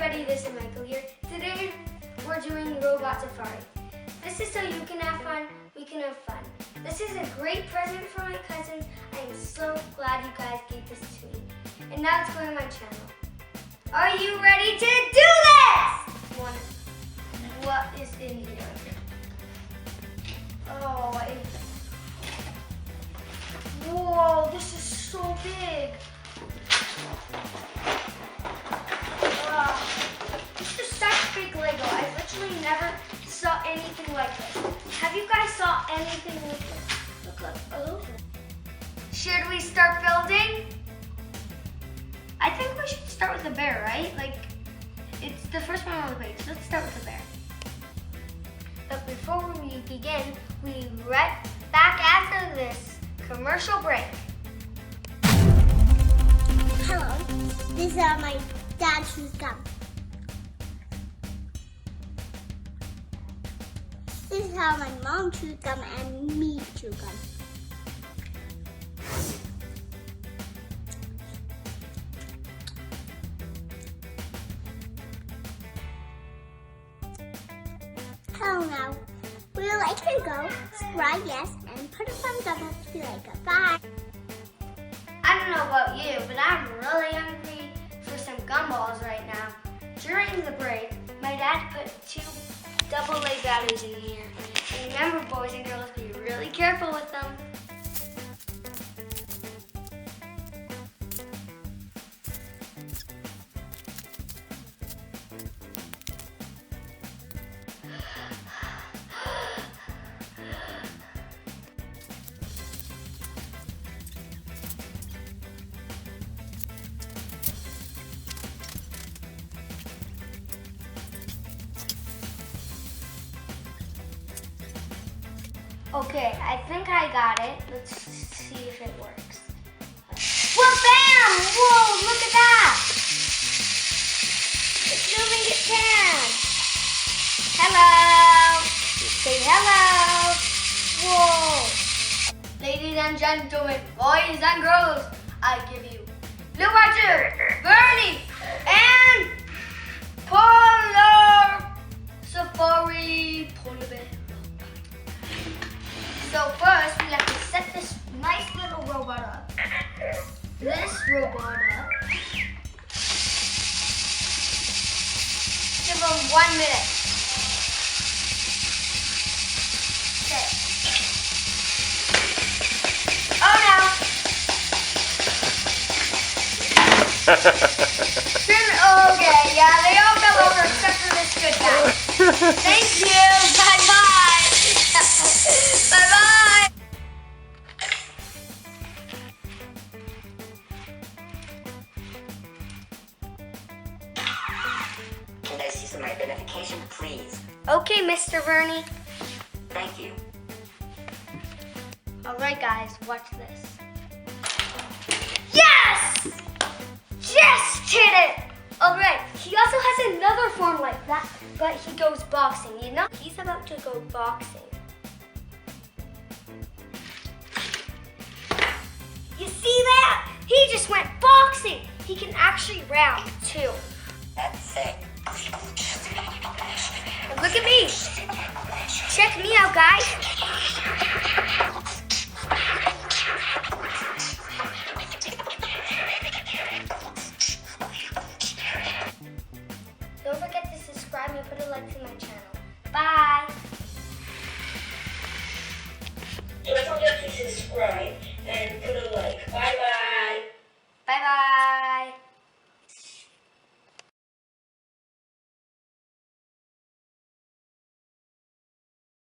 everybody, this is Michael here. Today we're doing Robot Safari. This is so you can have fun, we can have fun. This is a great present for my cousins. I am so glad you guys gave this to me. And now it's going on my channel. Are you ready to do this? What is in here? Oh, whoa, this is so big. This is such big Lego. I literally never saw anything like this. Have you guys saw anything like this? Look like, oh. Should we start building? I think we should start with the bear, right? Like, it's the first one on the page. Let's start with the bear. But before we begin, we'll be right back after this commercial break. Hello, these are my dad chews gum. This is how my mom chews gum and me chew gum. Hello now. Would you like to go? Subscribe yes and put a thumbs up if you like it. Bye. I don't know about you, but I'm really hungry for some gumballs right now. During the break, my dad put 2 double A batteries in here. And remember, boys and girls, be really careful with them. Okay, I think I got it. Let's see if it works. Well, bam! Whoa, look at that! It's moving its hand. Hello! Say hello! Whoa! Ladies and gentlemen, boys and girls, I give you Blue Roger, Bernie, and Polar Safari Polar Bear. So first, we have to set this nice little robot up. This robot up. Give him 1 minute. Okay. Oh no! Okay, yeah, they all fell over except for this good guy. Thank you. Bye-bye. Bye-bye! Can I see some identification, please? Okay, Mr. Bernie. Thank you. Alright guys, watch this. Yes! Just hit it! Alright, he also has another form like that, but he goes boxing, you know? He's about to go boxing. You see that? He just went boxing. He can actually round too. That's it. And look at me. Check me out, guys. Don't forget to subscribe and put a like to my channel. Bye. Don't forget to subscribe and put a like. Bye-bye. Bye-bye.